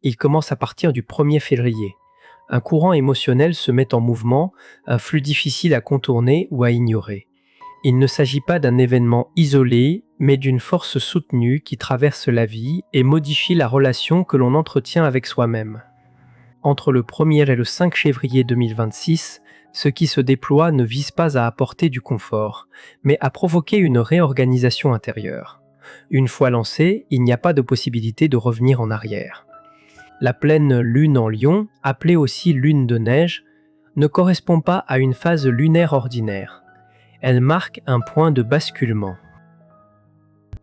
il commence à partir du 1er février. Un courant émotionnel se met en mouvement, un flux difficile à contourner ou à ignorer. Il ne s'agit pas d'un événement isolé, mais d'une force soutenue qui traverse la vie et modifie la relation que l'on entretient avec soi-même. Entre le 1er et le 5 février 2026, ce qui se déploie ne vise pas à apporter du confort, mais à provoquer une réorganisation intérieure. Une fois lancé, il n'y a pas de possibilité de revenir en arrière. La pleine lune en Lion, appelée aussi lune de neige, ne correspond pas à une phase lunaire ordinaire. Elle marque un point de basculement.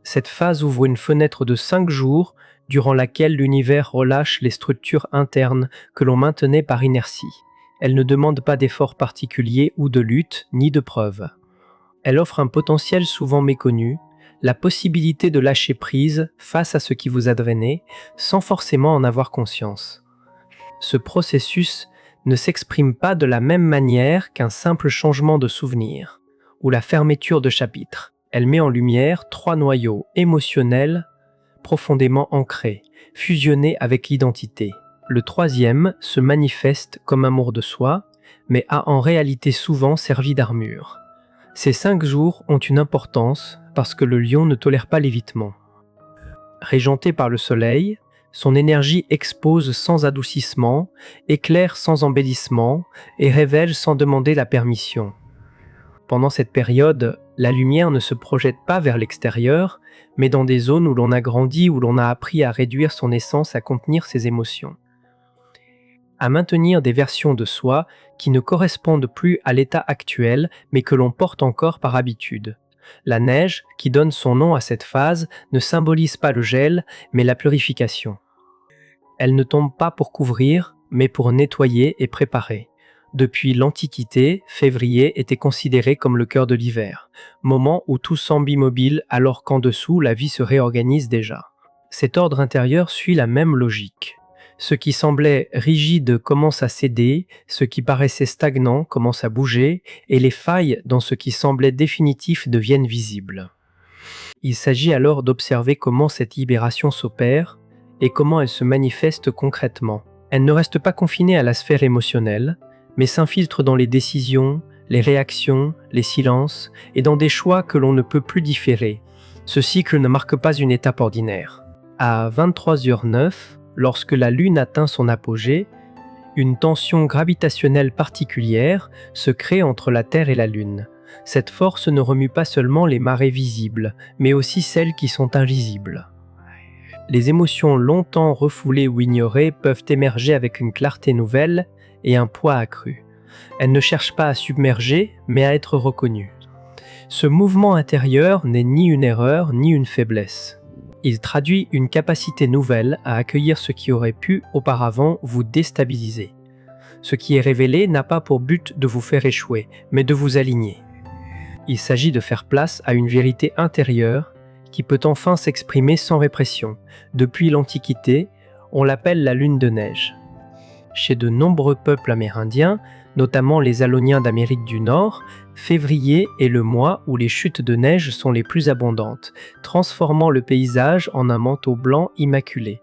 Cette phase ouvre une fenêtre de 5 jours durant laquelle l'univers relâche les structures internes que l'on maintenait par inertie. Elle ne demande pas d'efforts particuliers ou de lutte, ni de preuves. Elle offre un potentiel souvent méconnu, la possibilité de lâcher prise face à ce qui vous a drainé, sans forcément en avoir conscience. Ce processus ne s'exprime pas de la même manière qu'un simple changement de souvenir ou la fermeture de chapitre. Elle met en lumière 3 noyaux émotionnels profondément ancrés, fusionnés avec l'identité. Le 3e se manifeste comme amour de soi, mais a en réalité souvent servi d'armure. Ces 5 jours ont une importance parce que le lion ne tolère pas l'évitement. Régenté par le soleil, son énergie expose sans adoucissement, éclaire sans embellissement et révèle sans demander la permission. Pendant cette période, la lumière ne se projette pas vers l'extérieur, mais dans des zones où l'on a grandi, où l'on a appris à réduire son essence, à contenir ses émotions, à maintenir des versions de soi qui ne correspondent plus à l'état actuel, mais que l'on porte encore par habitude. La neige, qui donne son nom à cette phase, ne symbolise pas le gel, mais la purification. Elle ne tombe pas pour couvrir, mais pour nettoyer et préparer. Depuis l'Antiquité, février était considéré comme le cœur de l'hiver, moment où tout semble immobile alors qu'en dessous la vie se réorganise déjà. Cet ordre intérieur suit la même logique. Ce qui semblait rigide commence à céder, ce qui paraissait stagnant commence à bouger, et les failles dans ce qui semblait définitif deviennent visibles. Il s'agit alors d'observer comment cette libération s'opère et comment elle se manifeste concrètement. Elle ne reste pas confinée à la sphère émotionnelle, mais s'infiltre dans les décisions, les réactions, les silences et dans des choix que l'on ne peut plus différer. Ce cycle ne marque pas une étape ordinaire. À 23h09, lorsque la Lune atteint son apogée, une tension gravitationnelle particulière se crée entre la Terre et la Lune. Cette force ne remue pas seulement les marées visibles, mais aussi celles qui sont invisibles. Les émotions longtemps refoulées ou ignorées peuvent émerger avec une clarté nouvelle et un poids accru. Elles ne cherchent pas à submerger, mais à être reconnues. Ce mouvement intérieur n'est ni une erreur ni une faiblesse. Il traduit une capacité nouvelle à accueillir ce qui aurait pu auparavant vous déstabiliser. Ce qui est révélé n'a pas pour but de vous faire échouer, mais de vous aligner. Il s'agit de faire place à une vérité intérieure qui peut enfin s'exprimer sans répression. Depuis l'Antiquité, on l'appelle la lune de neige. Chez de nombreux peuples amérindiens, notamment les Aloniens d'Amérique du Nord, février est le mois où les chutes de neige sont les plus abondantes, transformant le paysage en un manteau blanc immaculé.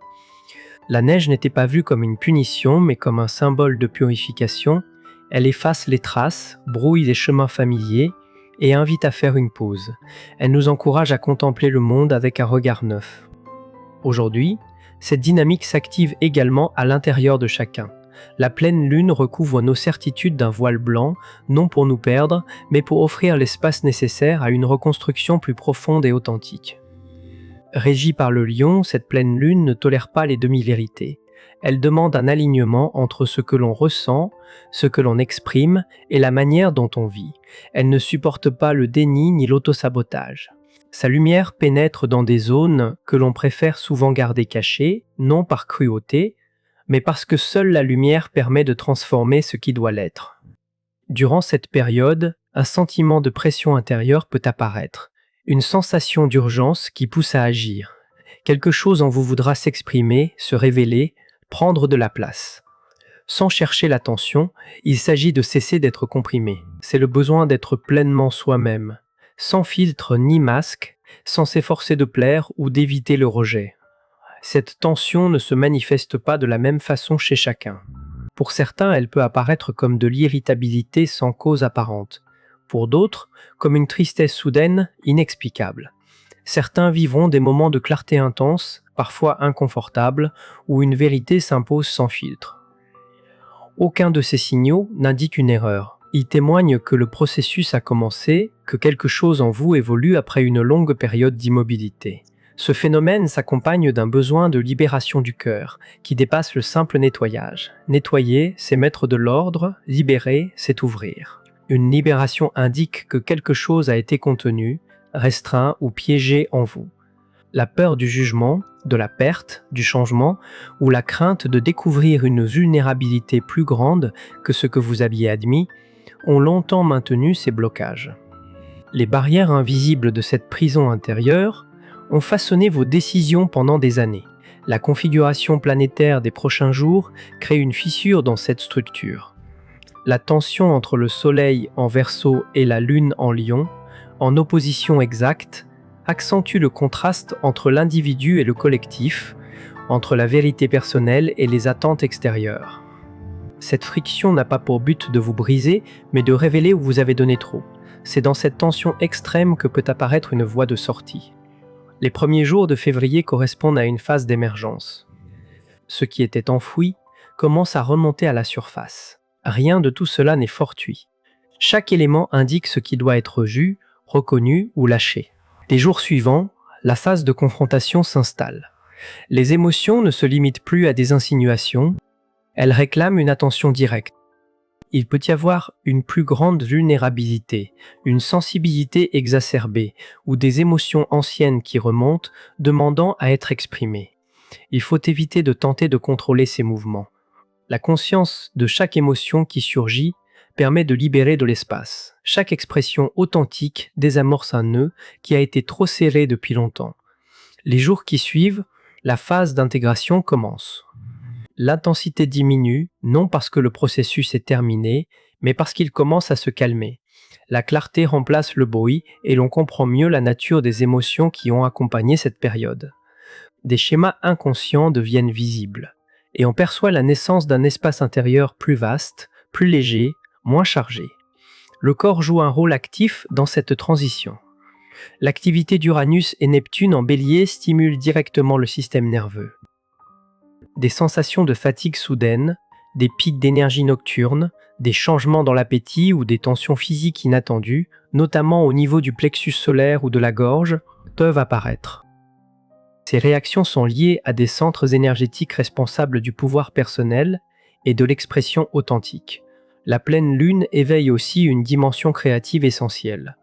La neige n'était pas vue comme une punition, mais comme un symbole de purification. Elle efface les traces, brouille les chemins familiers et invite à faire une pause. Elle nous encourage à contempler le monde avec un regard neuf. Aujourd'hui, cette dynamique s'active également à l'intérieur de chacun. La pleine lune recouvre nos certitudes d'un voile blanc, non pour nous perdre, mais pour offrir l'espace nécessaire à une reconstruction plus profonde et authentique. Régie par le lion, cette pleine lune ne tolère pas les demi-vérités. Elle demande un alignement entre ce que l'on ressent, ce que l'on exprime et la manière dont on vit. Elle ne supporte pas le déni ni l'autosabotage. Sa lumière pénètre dans des zones que l'on préfère souvent garder cachées, non par cruauté, mais parce que seule la lumière permet de transformer ce qui doit l'être. Durant cette période, un sentiment de pression intérieure peut apparaître, une sensation d'urgence qui pousse à agir. Quelque chose en vous voudra s'exprimer, se révéler, prendre de la place. Sans chercher l'attention, il s'agit de cesser d'être comprimé. C'est le besoin d'être pleinement soi-même, sans filtre ni masque, sans s'efforcer de plaire ou d'éviter le rejet. Cette tension ne se manifeste pas de la même façon chez chacun. Pour certains, elle peut apparaître comme de l'irritabilité sans cause apparente. Pour d'autres, comme une tristesse soudaine, inexplicable. Certains vivront des moments de clarté intense, parfois inconfortables, où une vérité s'impose sans filtre. Aucun de ces signaux n'indique une erreur. Ils témoignent que le processus a commencé, que quelque chose en vous évolue après une longue période d'immobilité. Ce phénomène s'accompagne d'un besoin de libération du cœur, qui dépasse le simple nettoyage. Nettoyer, c'est mettre de l'ordre, libérer, c'est ouvrir. Une libération indique que quelque chose a été contenu, restreint ou piégé en vous. La peur du jugement, de la perte, du changement, ou la crainte de découvrir une vulnérabilité plus grande que ce que vous aviez admis, ont longtemps maintenu ces blocages. Les barrières invisibles de cette prison intérieure ont façonné vos décisions pendant des années. La configuration planétaire des prochains jours crée une fissure dans cette structure. La tension entre le Soleil en Verseau et la Lune en Lion, en opposition exacte, accentue le contraste entre l'individu et le collectif, entre la vérité personnelle et les attentes extérieures. Cette friction n'a pas pour but de vous briser, mais de révéler où vous avez donné trop. C'est dans cette tension extrême que peut apparaître une voie de sortie. Les premiers jours de février correspondent à une phase d'émergence. Ce qui était enfoui commence à remonter à la surface. Rien de tout cela n'est fortuit. Chaque élément indique ce qui doit être vu, reconnu ou lâché. Les jours suivants, la phase de confrontation s'installe. Les émotions ne se limitent plus à des insinuations, elles réclament une attention directe. Il peut y avoir une plus grande vulnérabilité, une sensibilité exacerbée ou des émotions anciennes qui remontent, demandant à être exprimées. Il faut éviter de tenter de contrôler ces mouvements. La conscience de chaque émotion qui surgit permet de libérer de l'espace. Chaque expression authentique désamorce un nœud qui a été trop serré depuis longtemps. Les jours qui suivent, la phase d'intégration commence. L'intensité diminue, non parce que le processus est terminé, mais parce qu'il commence à se calmer. La clarté remplace le bruit et l'on comprend mieux la nature des émotions qui ont accompagné cette période. Des schémas inconscients deviennent visibles, et on perçoit la naissance d'un espace intérieur plus vaste, plus léger, moins chargé. Le corps joue un rôle actif dans cette transition. L'activité d'Uranus et Neptune en Bélier stimule directement le système nerveux. Des sensations de fatigue soudaine, des pics d'énergie nocturne, des changements dans l'appétit ou des tensions physiques inattendues, notamment au niveau du plexus solaire ou de la gorge, peuvent apparaître. Ces réactions sont liées à des centres énergétiques responsables du pouvoir personnel et de l'expression authentique. La pleine lune éveille aussi une dimension créative essentielle.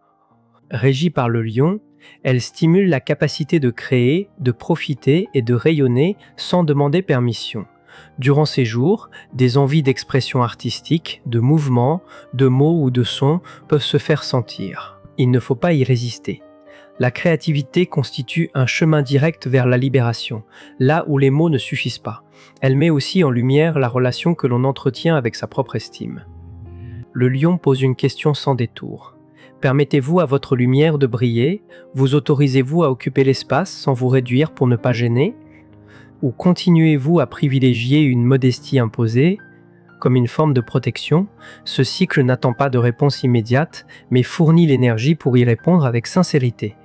Régie par le lion, elle stimule la capacité de créer, de profiter et de rayonner sans demander permission. Durant ces jours, des envies d'expression artistique, de mouvement, de mots ou de sons peuvent se faire sentir. Il ne faut pas y résister. La créativité constitue un chemin direct vers la libération, là où les mots ne suffisent pas. Elle met aussi en lumière la relation que l'on entretient avec sa propre estime. Le lion pose une question sans détour. Permettez-vous à votre lumière de briller? Vous autorisez-vous à occuper l'espace sans vous réduire pour ne pas gêner? Ou continuez-vous à privilégier une modestie imposée? Comme une forme de protection, ce cycle n'attend pas de réponse immédiate, mais fournit l'énergie pour y répondre avec sincérité.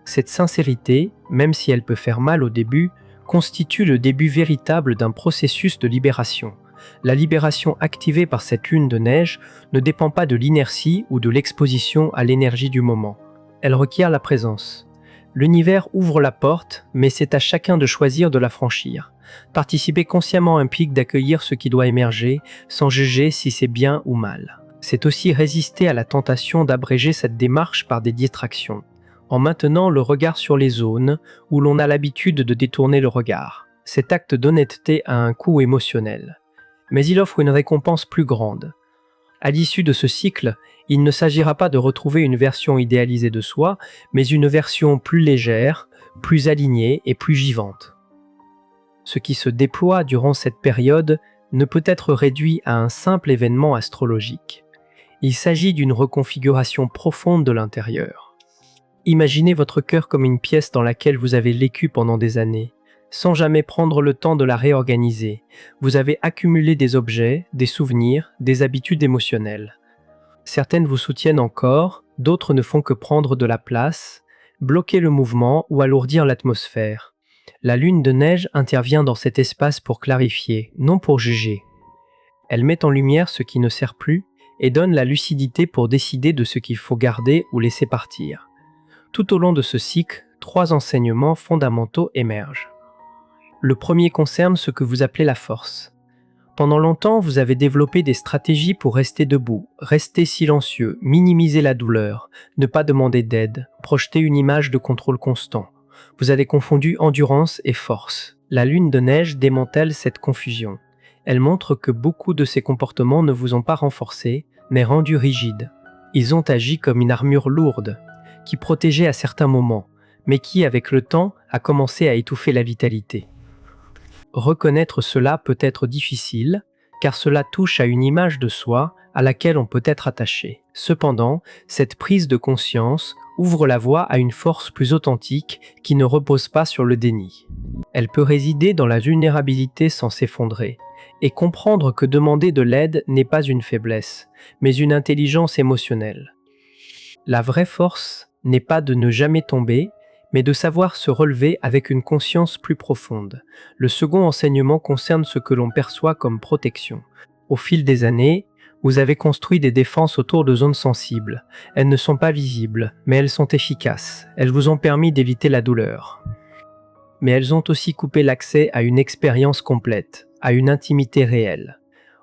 Cette sincérité, même si elle peut faire mal au début, constitue le début véritable d'un processus de libération. La libération activée par cette lune de neige ne dépend pas de l'inertie ou de l'exposition à l'énergie du moment. Elle requiert la présence. L'univers ouvre la porte, mais c'est à chacun de choisir de la franchir. Participer consciemment implique d'accueillir ce qui doit émerger, sans juger si c'est bien ou mal. C'est aussi résister à la tentation d'abréger cette démarche par des distractions, en maintenant le regard sur les zones où l'on a l'habitude de détourner le regard. Cet acte d'honnêteté a un coût émotionnel, mais il offre une récompense plus grande. À l'issue de ce cycle, il ne s'agira pas de retrouver une version idéalisée de soi, mais une version plus légère, plus alignée et plus vivante. Ce qui se déploie durant cette période ne peut être réduit à un simple événement astrologique. Il s'agit d'une reconfiguration profonde de l'intérieur. Imaginez votre cœur comme une pièce dans laquelle vous avez vécu pendant des années. sans jamais prendre le temps de la réorganiser. Vous avez accumulé des objets, des souvenirs, des habitudes émotionnelles. Certaines vous soutiennent encore, d'autres ne font que prendre de la place, bloquer le mouvement ou alourdir l'atmosphère. La lune de neige intervient dans cet espace pour clarifier, non pour juger. Elle met en lumière ce qui ne sert plus et donne la lucidité pour décider de ce qu'il faut garder ou laisser partir. Tout au long de ce cycle, 3 enseignements fondamentaux émergent. Le premier concerne ce que vous appelez la force. Pendant longtemps, vous avez développé des stratégies pour rester debout, rester silencieux, minimiser la douleur, ne pas demander d'aide, projeter une image de contrôle constant. Vous avez confondu endurance et force. La lune de neige démantèle cette confusion. Elle montre que beaucoup de ces comportements ne vous ont pas renforcé, mais rendu rigide. Ils ont agi comme une armure lourde, qui protégeait à certains moments, mais qui, avec le temps, a commencé à étouffer la vitalité. Reconnaître cela peut être difficile, car cela touche à une image de soi à laquelle on peut être attaché. Cependant, cette prise de conscience ouvre la voie à une force plus authentique qui ne repose pas sur le déni. Elle peut résider dans la vulnérabilité sans s'effondrer, et comprendre que demander de l'aide n'est pas une faiblesse, mais une intelligence émotionnelle. La vraie force n'est pas de ne jamais tomber, mais de savoir se relever avec une conscience plus profonde. Le second enseignement concerne ce que l'on perçoit comme protection. Au fil des années, vous avez construit des défenses autour de zones sensibles. Elles ne sont pas visibles, mais elles sont efficaces. Elles vous ont permis d'éviter la douleur. Mais elles ont aussi coupé l'accès à une expérience complète, à une intimité réelle,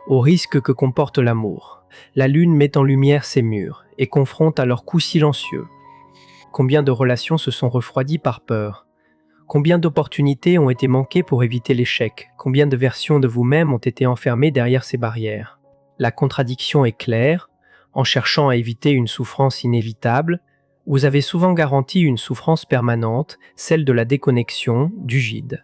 au risque que comporte l'amour. La lune met en lumière ces murs et confronte à leurs coups silencieux. Combien de relations se sont refroidies par peur? Combien d'opportunités ont été manquées pour éviter l'échec? Combien de versions de vous-même ont été enfermées derrière ces barrières? La contradiction est claire. En cherchant à éviter une souffrance inévitable, vous avez souvent garanti une souffrance permanente, celle de la déconnexion, du vide.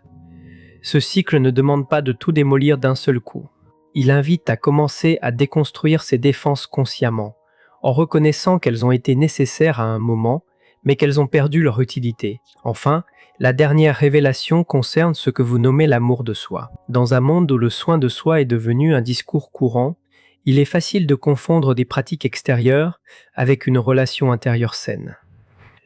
Ce cycle ne demande pas de tout démolir d'un seul coup. Il invite à commencer à déconstruire ces défenses consciemment, en reconnaissant qu'elles ont été nécessaires à un moment, mais qu'elles ont perdu leur utilité. Enfin, la dernière révélation concerne ce que vous nommez l'amour de soi. Dans un monde où le soin de soi est devenu un discours courant, il est facile de confondre des pratiques extérieures avec une relation intérieure saine.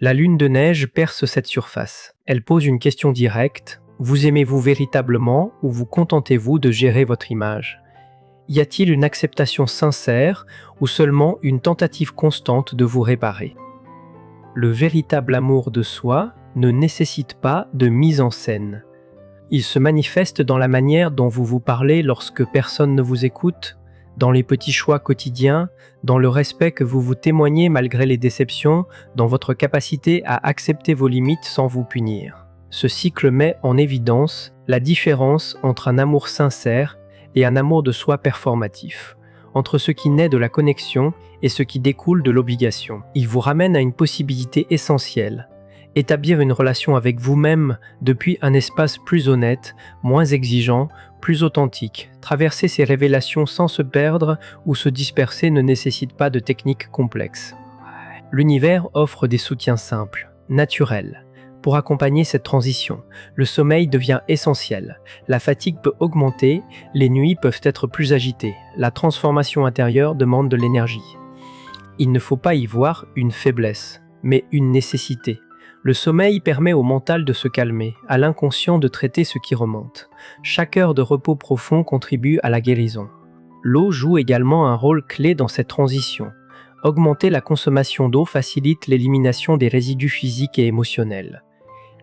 La lune de neige perce cette surface. Elle pose une question directe. Vous aimez-vous véritablement ou vous contentez-vous de gérer votre image? Y a-t-il une acceptation sincère ou seulement une tentative constante de vous réparer? Le véritable amour de soi ne nécessite pas de mise en scène. Il se manifeste dans la manière dont vous vous parlez lorsque personne ne vous écoute, dans les petits choix quotidiens, dans le respect que vous vous témoignez malgré les déceptions, dans votre capacité à accepter vos limites sans vous punir. Ce cycle met en évidence la différence entre un amour sincère et un amour de soi performatif, entre ce qui naît de la connexion et ce qui découle de l'obligation. Il vous ramène à une possibilité essentielle, établir une relation avec vous-même depuis un espace plus honnête, moins exigeant, plus authentique. Traverser ces révélations sans se perdre ou se disperser ne nécessite pas de techniques complexes. L'univers offre des soutiens simples, naturels. Pour accompagner cette transition, le sommeil devient essentiel. La fatigue peut augmenter, les nuits peuvent être plus agitées. La transformation intérieure demande de l'énergie. Il ne faut pas y voir une faiblesse, mais une nécessité. Le sommeil permet au mental de se calmer, à l'inconscient de traiter ce qui remonte. Chaque heure de repos profond contribue à la guérison. L'eau joue également un rôle clé dans cette transition. Augmenter la consommation d'eau facilite l'élimination des résidus physiques et émotionnels.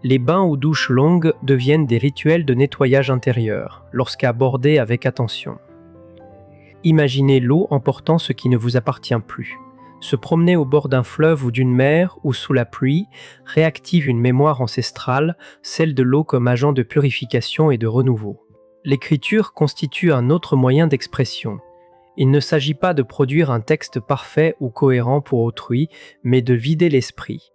Les bains ou douches longues deviennent des rituels de nettoyage intérieur, lorsqu'abordés avec attention. Imaginez l'eau emportant ce qui ne vous appartient plus. Se promener au bord d'un fleuve ou d'une mer ou sous la pluie réactive une mémoire ancestrale, celle de l'eau comme agent de purification et de renouveau. L'écriture constitue un autre moyen d'expression. Il ne s'agit pas de produire un texte parfait ou cohérent pour autrui, mais de vider l'esprit.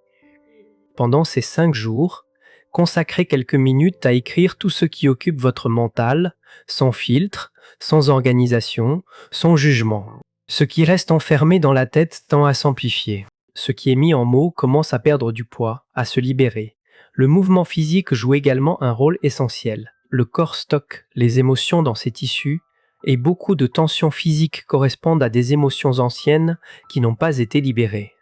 Pendant ces 5 jours, consacrez quelques minutes à écrire tout ce qui occupe votre mental, sans filtre, sans organisation, sans jugement. Ce qui reste enfermé dans la tête tend à s'amplifier. Ce qui est mis en mots commence à perdre du poids, à se libérer. Le mouvement physique joue également un rôle essentiel. Le corps stocke les émotions dans ses tissus et beaucoup de tensions physiques correspondent à des émotions anciennes qui n'ont pas été libérées.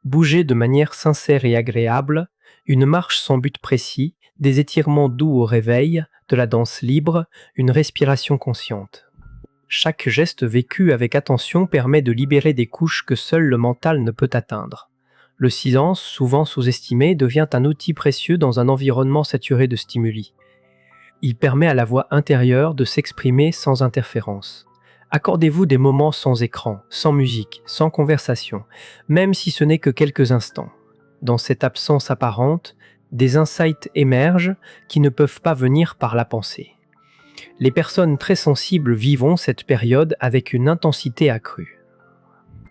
Bouger de manière sincère et agréable, une marche sans but précis, des étirements doux au réveil, de la danse libre, une respiration consciente. Chaque geste vécu avec attention permet de libérer des couches que seul le mental ne peut atteindre. Le silence, souvent sous-estimé, devient un outil précieux dans un environnement saturé de stimuli. Il permet à la voix intérieure de s'exprimer sans interférence. Accordez-vous des moments sans écran, sans musique, sans conversation, même si ce n'est que quelques instants. Dans cette absence apparente, des insights émergent qui ne peuvent pas venir par la pensée. Les personnes très sensibles vivront cette période avec une intensité accrue.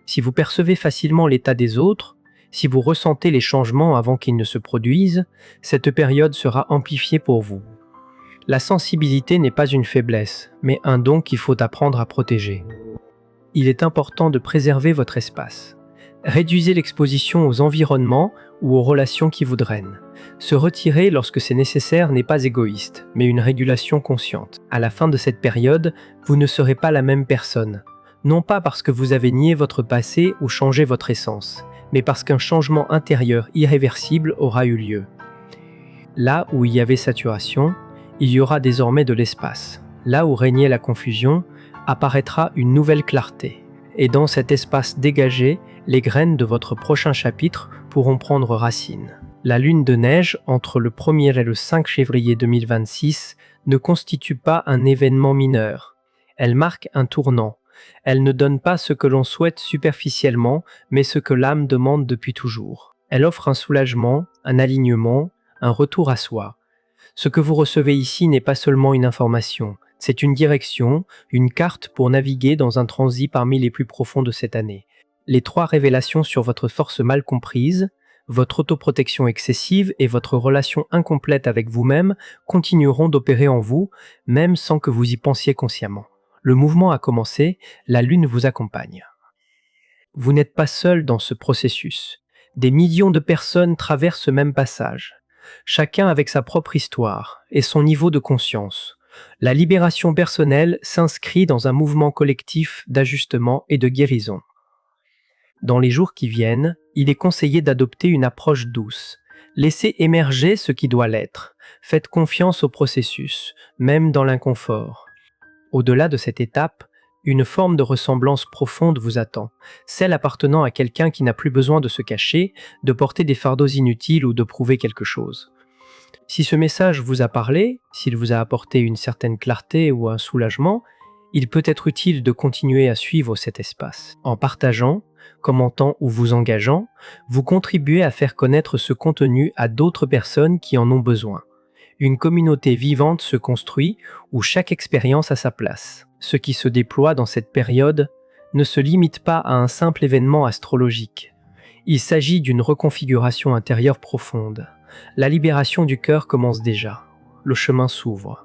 Si vous percevez facilement l'état des autres, si vous ressentez les changements avant qu'ils ne se produisent, cette période sera amplifiée pour vous. La sensibilité n'est pas une faiblesse, mais un don qu'il faut apprendre à protéger. Il est important de préserver votre espace. Réduisez l'exposition aux environnements ou aux relations qui vous drainent. Se retirer lorsque c'est nécessaire n'est pas égoïste, mais une régulation consciente. À la fin de cette période, vous ne serez pas la même personne. Non pas parce que vous avez nié votre passé ou changé votre essence, mais parce qu'un changement intérieur irréversible aura eu lieu. Là où il y avait saturation, il y aura désormais de l'espace. Là où régnait la confusion, apparaîtra une nouvelle clarté. Et dans cet espace dégagé, les graines de votre prochain chapitre pourront prendre racine. La lune de neige, entre le 1er et le 5 février 2026, ne constitue pas un événement mineur. Elle marque un tournant. Elle ne donne pas ce que l'on souhaite superficiellement, mais ce que l'âme demande depuis toujours. Elle offre un soulagement, un alignement, un retour à soi. Ce que vous recevez ici n'est pas seulement une information, c'est une direction, une carte pour naviguer dans un transit parmi les plus profonds de cette année. Les 3 révélations sur votre force mal comprise, votre autoprotection excessive et votre relation incomplète avec vous-même continueront d'opérer en vous, même sans que vous y pensiez consciemment. Le mouvement a commencé, la lune vous accompagne. Vous n'êtes pas seul dans ce processus. Des millions de personnes traversent ce même passage. Chacun avec sa propre histoire et son niveau de conscience. La libération personnelle s'inscrit dans un mouvement collectif d'ajustement et de guérison. Dans les jours qui viennent, il est conseillé d'adopter une approche douce. Laissez émerger ce qui doit l'être. Faites confiance au processus, même dans l'inconfort. Au-delà de cette étape, une forme de ressemblance profonde vous attend, celle appartenant à quelqu'un qui n'a plus besoin de se cacher, de porter des fardeaux inutiles ou de prouver quelque chose. Si ce message vous a parlé, s'il vous a apporté une certaine clarté ou un soulagement, il peut être utile de continuer à suivre cet espace. En partageant, commentant ou vous engageant, vous contribuez à faire connaître ce contenu à d'autres personnes qui en ont besoin. Une communauté vivante se construit où chaque expérience a sa place. Ce qui se déploie dans cette période ne se limite pas à un simple événement astrologique. Il s'agit d'une reconfiguration intérieure profonde. La libération du cœur commence déjà. Le chemin s'ouvre.